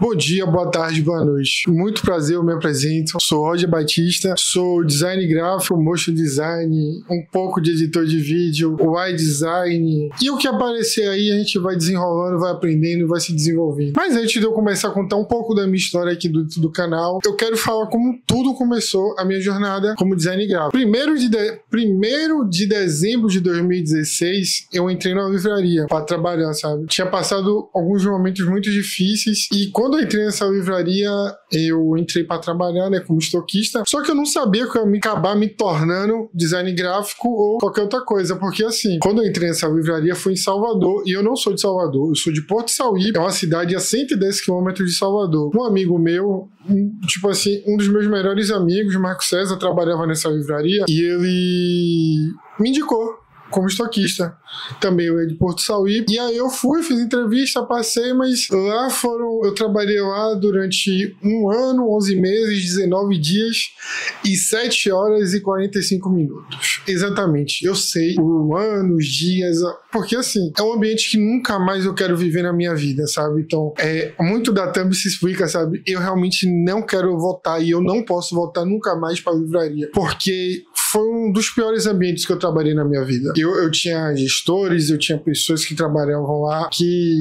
Bom dia, boa tarde, boa noite. Muito prazer, eu me apresento. Sou Roger Batista, sou design gráfico, motion design, um pouco de editor de vídeo, UI design. E o que aparecer aí a gente vai desenrolando, vai aprendendo, vai se desenvolvendo. Mas antes de eu começar a contar um pouco da minha história aqui do canal, eu quero falar como tudo começou a minha jornada como design gráfico. Primeiro de dezembro de 2016, eu entrei na livraria para trabalhar, sabe? Tinha passado alguns momentos muito difíceis e quando eu entrei nessa livraria, eu entrei para trabalhar, né, como estoquista, só que eu não sabia que eu ia acabar me tornando design gráfico ou qualquer outra coisa, porque assim, quando eu entrei nessa livraria foi em Salvador, e eu não sou de Salvador, eu sou de Porto Sauípe, é uma cidade a 110 quilômetros de Salvador. Um amigo meu, tipo assim, um dos meus melhores amigos, Marco César, trabalhava nessa livraria, e ele me indicou como estoquista. Também eu ia de Porto Sauípe. E aí eu fui, fiz entrevista, passei, mas lá eu trabalhei lá durante 1 ano, 11 meses, 19 dias e 7 horas e 45 minutos. Exatamente. Eu sei o ano, os dias, porque assim, é um ambiente que nunca mais eu quero viver na minha vida, sabe? Então, muito da thumb se explica, sabe? Eu realmente não quero voltar e eu não posso voltar nunca mais para a livraria, porque foi um dos piores ambientes que eu trabalhei na minha vida. Eu tinha gestores, eu tinha pessoas que trabalhavam lá que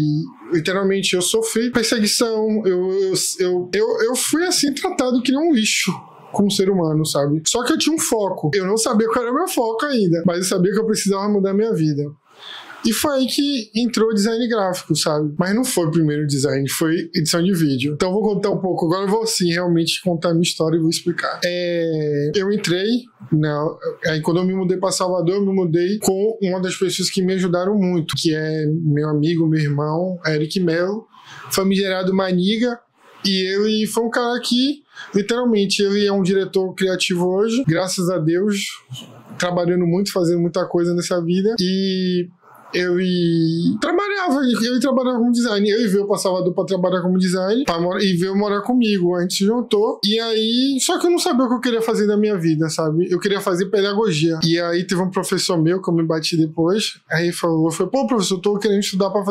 literalmente eu sofri perseguição, eu fui assim tratado que nem um lixo como ser humano, sabe? Só que eu tinha um foco. Eu não sabia qual era o meu foco ainda, mas eu sabia que eu precisava mudar minha vida. E foi aí que entrou o design gráfico, sabe? Mas não foi o primeiro design, foi edição de vídeo. Então eu vou contar um pouco. Agora eu vou sim realmente contar a minha história e vou explicar. Eu entrei, aí quando eu me mudei para Salvador, eu me mudei com uma das pessoas que me ajudaram muito, que é meu amigo, meu irmão, Eric Melo, famigerado Maniga. E ele foi um cara que, literalmente, ele é um diretor criativo hoje, graças a Deus, trabalhando muito, fazendo muita coisa nessa vida. E ele trabalhava como design. Ele veio para Salvador para trabalhar como design e veio morar comigo. A gente se juntou. E aí, só que eu não sabia o que eu queria fazer da minha vida, sabe? Eu queria fazer pedagogia. E aí teve um professor meu que eu me bati depois. Aí ele falou, pô, professor, eu tô querendo estudar para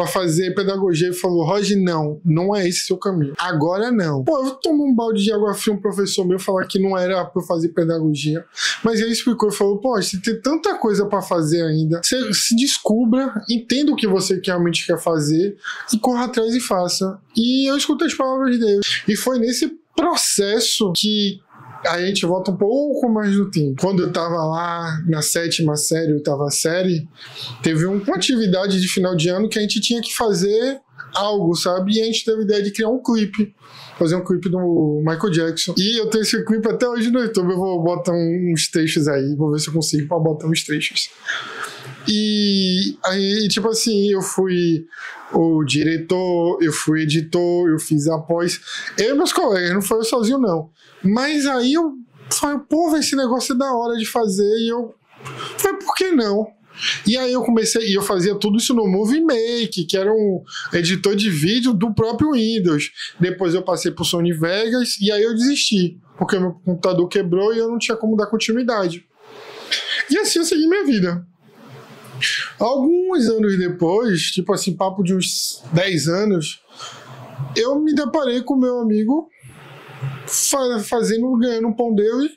fazer pedagogia. Ele falou, Roger, não é esse seu caminho. Agora não. Pô, eu tomo um balde de água fria, um professor meu falar que não era para fazer pedagogia. Mas ele explicou e falou, pô, você tem tanta coisa para fazer ainda. Você se descubra, entenda o que você realmente quer fazer e corra atrás e faça. E eu escutei as palavras de Deus. E foi nesse processo que a gente volta um pouco mais no tempo. Quando eu tava lá na 7ª série, 8ª série, teve uma atividade de final de ano que a gente tinha que fazer algo, sabe? E a gente teve a ideia de criar um clipe. Fazer um clipe do Michael Jackson. E eu tenho esse clipe até hoje no YouTube. Eu vou botar uns trechos aí. Vou ver se eu consigo pra botar uns trechos. E aí, tipo assim, eu fui o diretor, eu fui editor, eu fiz a pós. Eu e meus colegas, não foi eu sozinho, não. Mas aí eu falei, pô, esse negócio é da hora de fazer. E eu falei, por que não? E aí eu comecei, e eu fazia tudo isso no Movie Make, que era um editor de vídeo do próprio Windows. Depois eu passei pro Sony Vegas e aí eu desisti, porque meu computador quebrou e eu não tinha como dar continuidade. E assim eu segui minha vida. Alguns anos depois, tipo assim, papo de uns 10 anos, eu me deparei com meu amigo ganhando um pão dele,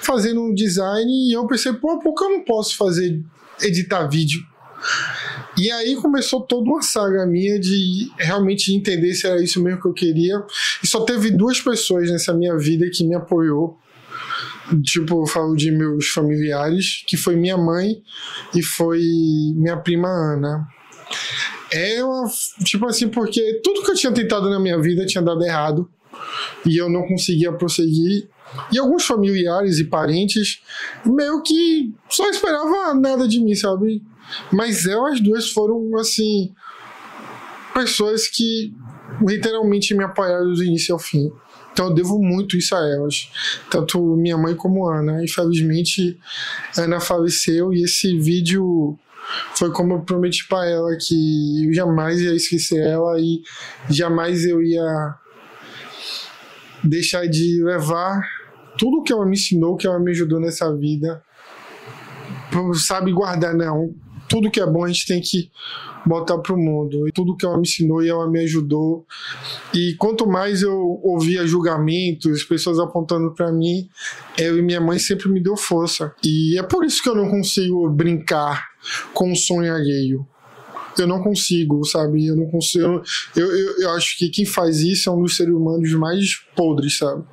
fazendo um design, e eu pensei, pô, por que eu não posso editar vídeo? E aí começou toda uma saga minha de realmente entender se era isso mesmo que eu queria. E só teve 2 pessoas nessa minha vida que me apoiou. Tipo, eu falo de meus familiares, que foi minha mãe e foi minha prima Ana. Tipo assim, porque tudo que eu tinha tentado na minha vida tinha dado errado e eu não conseguia prosseguir. E alguns familiares e parentes meio que só esperavam nada de mim, sabe? Mas elas 2 foram, assim, pessoas que literalmente me apoiaram do início ao fim. Então eu devo muito isso a elas, tanto minha mãe como Ana. Infelizmente, Ana faleceu e esse vídeo foi como eu prometi para ela, que eu jamais ia esquecer ela e jamais eu ia deixar de levar tudo que ela me ensinou, que ela me ajudou nessa vida, sabe, guardar, não. tudo que é bom a gente tem que botar pro mundo. E tudo que ela me ensinou e ela me ajudou. E quanto mais eu ouvia julgamentos, pessoas apontando pra mim, eu e minha mãe sempre me deu força. E é por isso que eu não consigo brincar com o sonho alheio. Eu não consigo, sabe? Eu não consigo. Eu acho que quem faz isso é um dos seres humanos mais podres, sabe?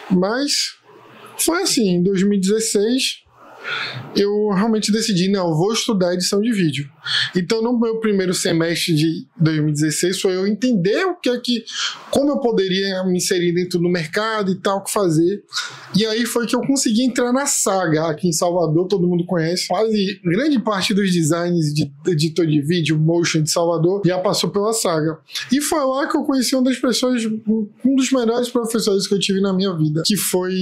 Mas foi assim, em 2016 eu realmente decidi, não, eu vou estudar edição de vídeo. Então, no meu primeiro semestre de 2016, foi eu entender como eu poderia me inserir dentro do mercado e tal, o que fazer. E aí foi que eu consegui entrar na Saga, aqui em Salvador, todo mundo conhece. Quase grande parte dos designs de editor de vídeo, motion de Salvador, já passou pela Saga. E foi lá que eu conheci uma das pessoas, um dos melhores professores que eu tive na minha vida, que foi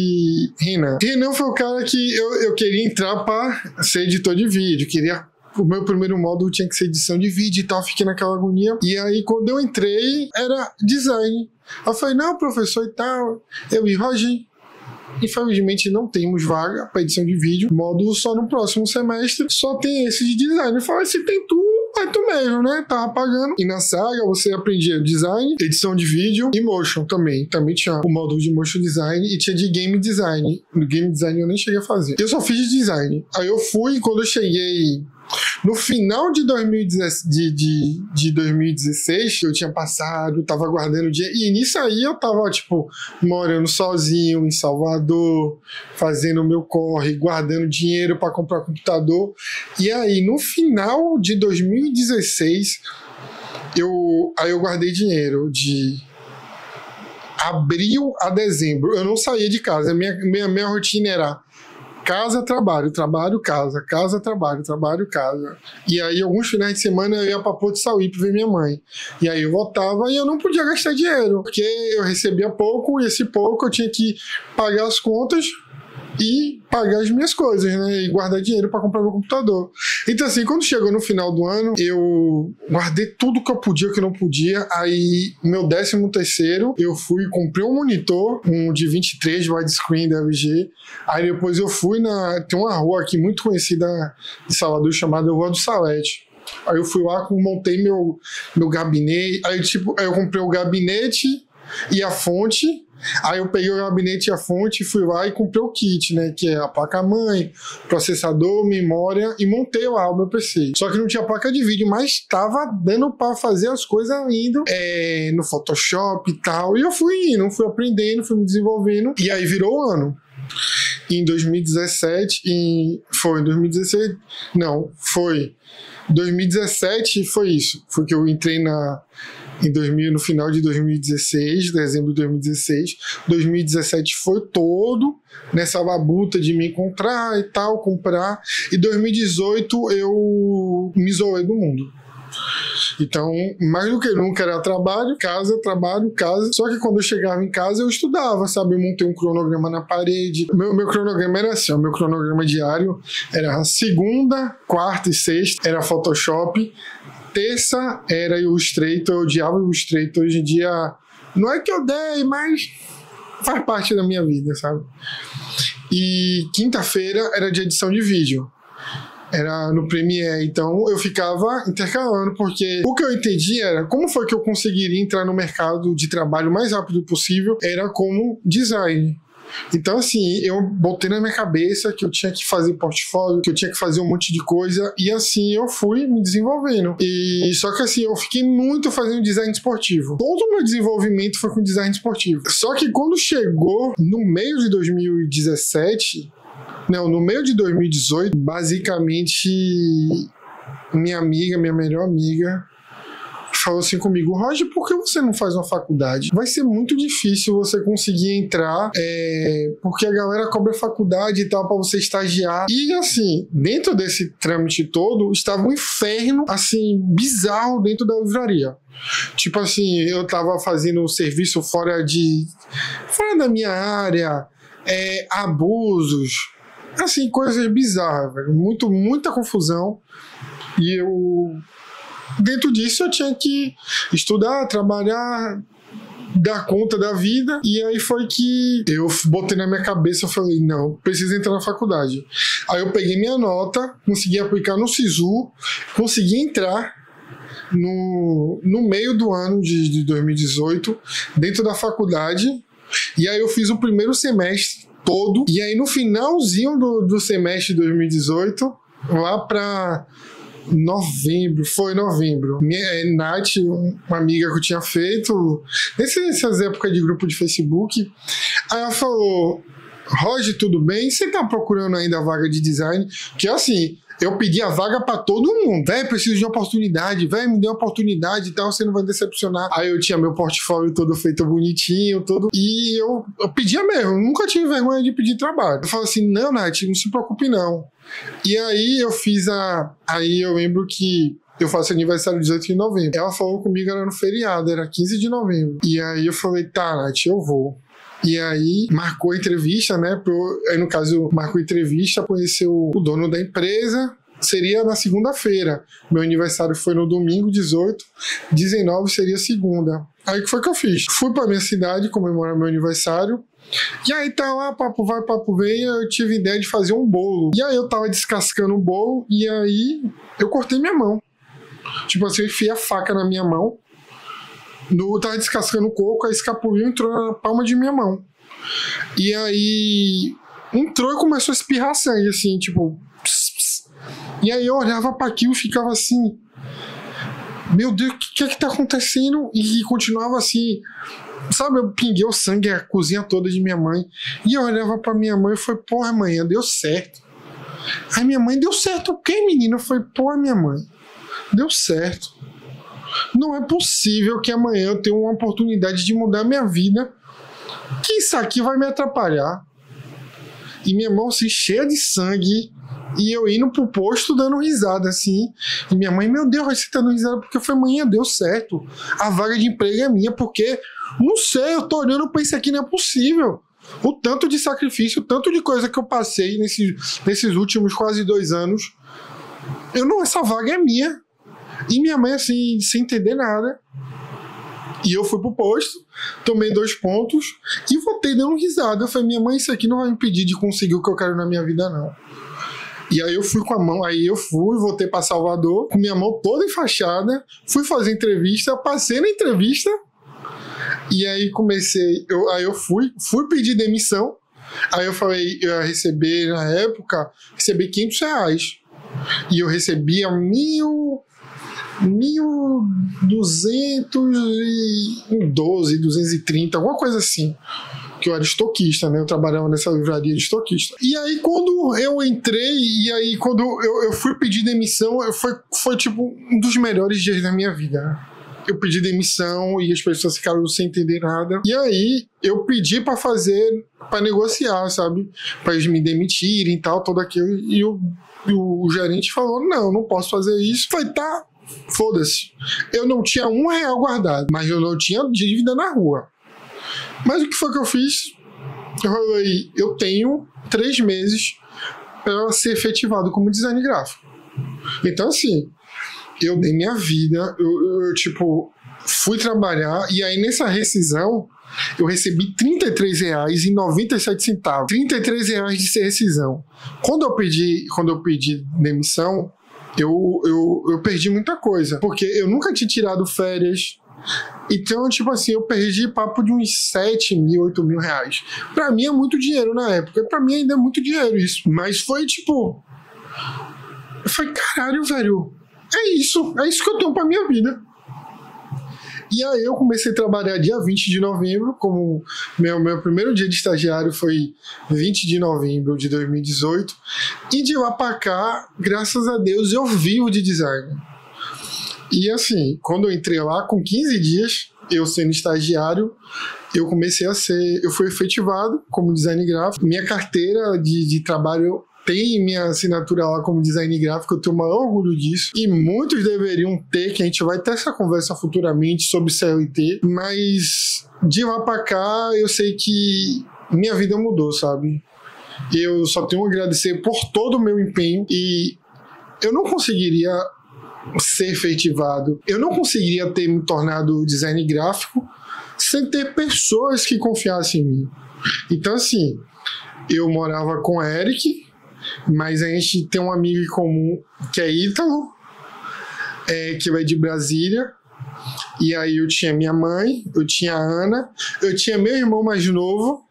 Renan. Renan foi o cara que eu queria entrar para ser editor de vídeo, o meu primeiro módulo tinha que ser edição de vídeo e tal, fiquei naquela agonia. E aí, quando eu entrei, era design. Eu falei, não, professor e tal, eu e Roger, infelizmente não temos vaga para edição de vídeo, módulo só no próximo semestre, só tem esse de design. Eu falei, se tem tu, é tu mesmo, né? Tava pagando. E na Saga você aprendia design, edição de vídeo e motion também. Também tinha o módulo de motion design e tinha de game design. No game design eu nem cheguei a fazer. Eu só fiz de design. Aí eu fui, quando eu cheguei no final de 2016, eu tinha passado, tava guardando dinheiro. E nisso aí eu tava, tipo, morando sozinho em Salvador, fazendo o meu corre, guardando dinheiro para comprar computador. E aí, no final de 2016, eu guardei dinheiro de abril a dezembro. Eu não saía de casa. Minha rotina era casa, trabalho, trabalho, casa, casa, trabalho, trabalho, casa. E aí, alguns finais de semana, eu ia pra Porto Sauípe ver minha mãe. E aí, eu voltava e eu não podia gastar dinheiro, porque eu recebia pouco e esse pouco eu tinha que pagar as contas e pagar as minhas coisas, né? E guardar dinheiro para comprar meu computador. Então, assim, quando chegou no final do ano, eu guardei tudo que eu podia, que eu não podia. Aí, meu 13º, eu fui e comprei um monitor, um de 23 widescreen da LG. Aí depois eu fui tem uma rua aqui muito conhecida de Salvador chamada Rua do Salete. Aí eu fui lá, montei meu gabinete. Aí eu comprei o gabinete e a fonte. Aí eu peguei o gabinete e a fonte, fui lá e comprei o kit, né? Que é a placa-mãe, processador, memória, e montei lá o meu PC. Só que não tinha placa de vídeo, mas tava dando pra fazer as coisas indo no Photoshop e tal. E eu fui indo, fui aprendendo, fui me desenvolvendo. E aí virou o ano. Em 2017, foi em 2016? Não, foi 2017, foi isso. Foi que eu entrei no final de 2016, dezembro de 2016. 2017 foi todo nessa labuta de me encontrar e tal, comprar. E 2018 eu me isolei do mundo. Então, mais do que nunca era trabalho, casa. Só que quando eu chegava em casa, eu estudava, sabe? Eu montei um cronograma na parede. Meu cronograma era assim, o meu cronograma diário era segunda, quarta e sexta, era Photoshop. Terça era Illustrator, eu odiava Illustrator. Hoje em dia, não é que eu odeie, mas faz parte da minha vida, sabe? E quinta-feira era de edição de vídeo. Era no Premiere, então eu ficava intercalando, porque o que eu entendi era como foi que eu conseguiria entrar no mercado de trabalho o mais rápido possível, era como design. Então, assim, eu botei na minha cabeça que eu tinha que fazer portfólio, que eu tinha que fazer um monte de coisa, e assim eu fui me desenvolvendo. E só que assim, eu fiquei muito fazendo design esportivo. Todo o meu desenvolvimento foi com design esportivo. Só que quando chegou no meio de 2017, não, no meio de 2018, basicamente, minha melhor amiga, falou assim comigo: Roger, por que você não faz uma faculdade? Vai ser muito difícil você conseguir entrar, porque a galera cobra faculdade e tal pra você estagiar. E assim, dentro desse trâmite todo, estava um inferno, assim, bizarro dentro da livraria. Tipo assim, eu tava fazendo um serviço fora da minha área, abusos, assim, coisas bizarras, velho. Muita confusão. E dentro disso eu tinha que estudar, trabalhar, dar conta da vida. E aí foi que eu botei na minha cabeça, eu falei, não, preciso entrar na faculdade. Aí eu peguei minha nota, consegui aplicar no SISU, consegui entrar no meio do ano de 2018, dentro da faculdade. E aí eu fiz o primeiro semestre todo. E aí no finalzinho do semestre de 2018, lá para novembro, minha Nath, uma amiga que eu tinha feito nessas épocas de grupo de Facebook, aí ela falou, Roger, tudo bem? Você tá procurando ainda a vaga de design? Que assim, eu pedi a vaga pra todo mundo, velho, preciso de uma oportunidade, velho, me dê uma oportunidade e tal, você não vai decepcionar. Aí eu tinha meu portfólio todo feito bonitinho, e eu pedia mesmo, nunca tive vergonha de pedir trabalho. Eu falei assim, não, Nath, não se preocupe não. E aí eu fiz aí eu lembro que eu faço aniversário 18 de novembro. Ela falou comigo, era no feriado, era 15 de novembro. E aí eu falei, tá, Nath, eu vou. E aí marcou a entrevista, né? Aí no caso, marcou a entrevista, conheceu o dono da empresa. Seria na segunda-feira. Meu aniversário foi no domingo, 18. 19 seria segunda. Aí o que foi que eu fiz? Fui pra minha cidade comemorar meu aniversário. E aí tá lá, papo vai, papo vem, eu tive ideia de fazer um bolo. E aí eu tava descascando o bolo e aí eu cortei minha mão. Tipo assim, eu enfiei a faca na minha mão. Tava descascando o coco, a escapulinha entrou na palma de minha mão. E aí entrou e começou a espirrar sangue, assim, tipo... Pss, pss. E aí eu olhava pra aquilo e ficava assim... Meu Deus, o que é que tá acontecendo? E continuava assim... Sabe, eu pinguei o sangue, a cozinha toda de minha mãe. E eu olhava pra minha mãe e falei, porra, mãe, deu certo. Aí minha mãe, deu certo o quê, menina? Eu falei, porra, minha mãe, deu certo. Não é possível que amanhã eu tenha uma oportunidade de mudar minha vida, que isso aqui vai me atrapalhar. E minha mão assim, cheia de sangue, e eu indo pro posto dando risada assim. E minha mãe, meu Deus, você tá dando risada porque foi manhã, deu certo. A vaga de emprego é minha, porque não sei, eu tô olhando pra isso aqui, não é possível. O tanto de sacrifício, o tanto de coisa que eu passei nesses últimos quase 2 anos. Essa vaga é minha. E minha mãe, assim, sem entender nada. E eu fui pro posto, tomei 2 pontos e voltei dando risada. Eu falei, minha mãe, isso aqui não vai me impedir de conseguir o que eu quero na minha vida, não. E aí eu fui com a mão, voltei pra Salvador, com minha mão toda enfaixada, fui fazer entrevista, passei na entrevista, e aí eu fui pedir demissão. Aí eu falei, eu ia receber, na época, recebi R$500. E eu recebia 1.212, 230, alguma coisa assim. Que eu era estoquista, né? Eu trabalhava nessa livraria de estoquista. E aí, quando eu entrei, e aí, quando eu fui pedir demissão, foi tipo um dos melhores dias da minha vida. Eu pedi demissão e as pessoas ficaram sem entender nada. E aí, eu pedi pra negociar, sabe? Pra eles me demitirem e tal, todo aquilo. E o gerente falou, não posso fazer isso. Falei, tá, foda-se. Eu não tinha R$1 guardado, mas eu não tinha dívida na rua. Mas o que foi que eu fiz? Eu falei, eu tenho 3 meses para ser efetivado como design gráfico. Então, assim, eu dei minha vida, eu fui trabalhar, e aí nessa rescisão, eu recebi R$33,97. R$33 de ser rescisão. Quando eu pedi demissão, eu perdi muita coisa, porque eu nunca tinha tirado férias. Então, tipo assim, eu perdi papo de uns R$7.000, R$8.000. Pra mim é muito dinheiro na época. Pra mim ainda é muito dinheiro isso. Mas foi tipo... Eu falei, caralho, velho. É isso que eu tenho pra minha vida. E aí eu comecei a trabalhar dia 20 de novembro, como meu primeiro dia de estagiário foi 20 de novembro de 2018. E de lá pra cá, graças a Deus, eu vivo de design. E assim, quando eu entrei lá, com 15 dias, eu sendo estagiário, eu fui efetivado como design gráfico. Minha carteira de trabalho tem minha assinatura lá como design gráfico, eu tenho o maior orgulho disso. E muitos deveriam ter, que a gente vai ter essa conversa futuramente sobre CLT, mas de lá pra cá, eu sei que minha vida mudou, sabe? Eu só tenho a agradecer por todo o meu empenho e eu não conseguiria ser efetivado. Eu não conseguiria ter me tornado design gráfico sem ter pessoas que confiassem em mim. Então, assim, eu morava com o Eric, mas a gente tem um amigo em comum que é Ítalo, que vai de Brasília. E aí eu tinha minha mãe, eu tinha a Ana, eu tinha meu irmão mais novo,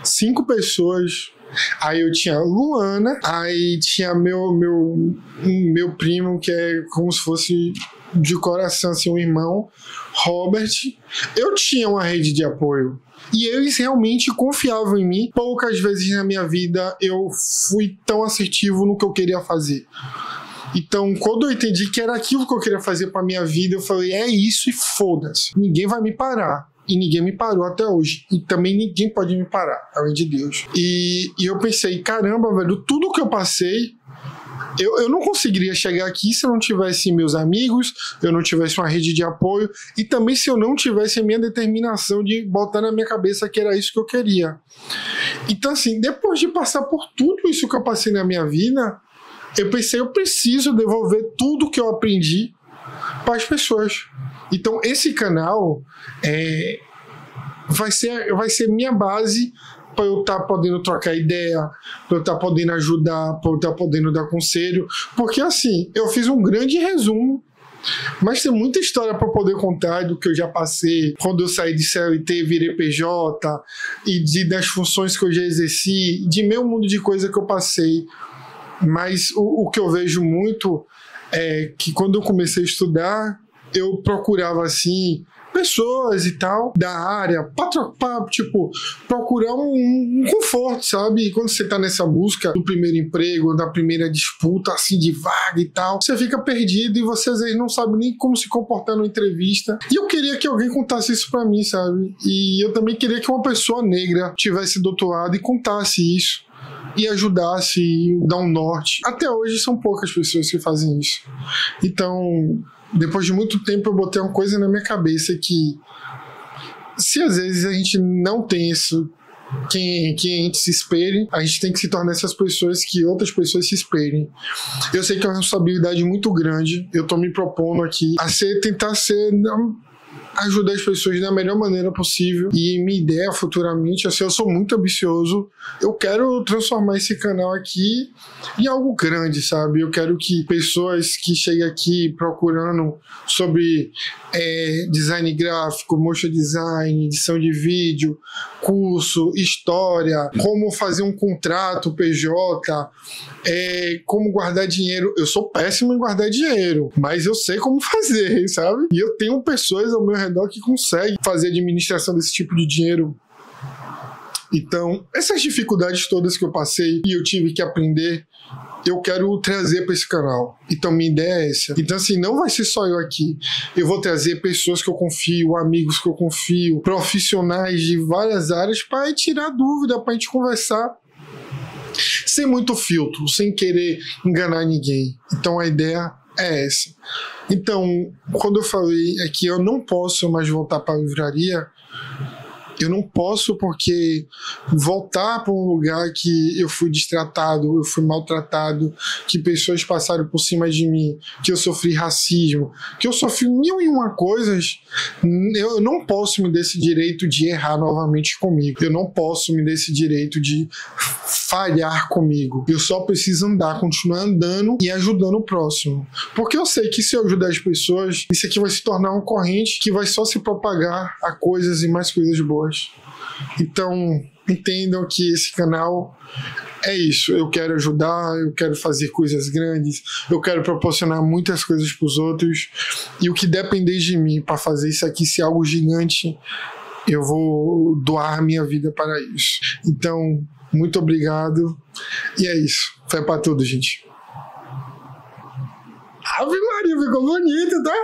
5 pessoas. Aí eu tinha a Luana, aí tinha meu primo, que é como se fosse de coração, assim, um irmão, Robert. Eu tinha uma rede de apoio. E eles realmente confiavam em mim. Poucas vezes na minha vida eu fui tão assertivo no que eu queria fazer. Então, quando eu entendi que era aquilo que eu queria fazer pra minha vida, eu falei, é isso e foda-se. Ninguém vai me parar. E ninguém me parou até hoje. E também ninguém pode me parar, além de Deus. E eu pensei, caramba, velho, tudo que eu passei, eu não conseguiria chegar aqui se eu não tivesse meus amigos, eu não tivesse uma rede de apoio, e também se eu não tivesse a minha determinação de botar na minha cabeça que era isso que eu queria. Então, assim, depois de passar por tudo isso que eu passei na minha vida, eu pensei, eu preciso devolver tudo que eu aprendi para as pessoas. Então, esse canal vai ser minha base para eu estar podendo trocar ideia, para eu estar podendo ajudar, para eu estar podendo dar conselho. Porque, assim, eu fiz um grande resumo, mas tem muita história para poder contar do que eu já passei quando eu saí de CLT, virei PJ, e das funções que eu já exerci, de meio mundo de coisa que eu passei. Mas o que eu vejo muito é que quando eu comecei a estudar, eu procurava, assim, pessoas e tal, da área, pra tipo, procurar um conforto, sabe? E quando você tá nessa busca do primeiro emprego, da primeira disputa, assim, de vaga e tal, você fica perdido e você, às vezes, não sabe nem como se comportar numa entrevista. E eu queria que alguém contasse isso pra mim, sabe? E eu também queria que uma pessoa negra tivesse do outro lado e contasse isso. E ajudasse, e dar um norte. Até hoje são poucas pessoas que fazem isso. Então, depois de muito tempo, eu botei uma coisa na minha cabeça que, se às vezes a gente não tem isso, quem a gente se espere, a gente tem que se tornar essas pessoas que outras pessoas se esperem. Eu sei que é uma responsabilidade muito grande. Eu tô me propondo aqui a tentar ajudar as pessoas da melhor maneira possível. E minha ideia futuramente, assim, eu sou muito ambicioso, eu quero transformar esse canal aqui em algo grande, sabe? Eu quero que pessoas que cheguem aqui procurando sobre design gráfico, motion design, edição de vídeo, curso, história, como fazer um contrato PJ, como guardar dinheiro. Eu sou péssimo em guardar dinheiro, mas eu sei como fazer, sabe? E eu tenho pessoas ao meu redor que conseguem fazer administração desse tipo de dinheiro. Então, essas dificuldades todas que eu passei e eu tive que aprender, eu quero trazer para esse canal. Então, minha ideia é essa. Então, assim, não vai ser só eu aqui. Eu vou trazer pessoas que eu confio, amigos que eu confio, profissionais de várias áreas para tirar dúvida, para a gente conversar sem muito filtro, sem querer enganar ninguém. Então, a ideia é essa. Então, quando eu falei que eu não posso mais voltar para a livraria, eu não posso, porque voltar para um lugar que eu fui destratado, eu fui maltratado, que pessoas passaram por cima de mim, que eu sofri racismo, que eu sofri 1001 coisas, eu não posso me dar esse direito de errar novamente comigo. Eu não posso me dar esse direito de falhar comigo. Eu só preciso continuar andando e ajudando o próximo. Porque eu sei que se eu ajudar as pessoas, isso aqui vai se tornar uma corrente que vai só se propagar a coisas e mais coisas boas. Então, entendam que esse canal é isso. Eu quero ajudar, eu quero fazer coisas grandes, eu quero proporcionar muitas coisas para os outros, e o que depender de mim para fazer isso aqui ser algo gigante, eu vou doar a minha vida para isso. Então, muito obrigado, e é isso. Fé para tudo, gente. Ave Maria, ficou bonito, tá?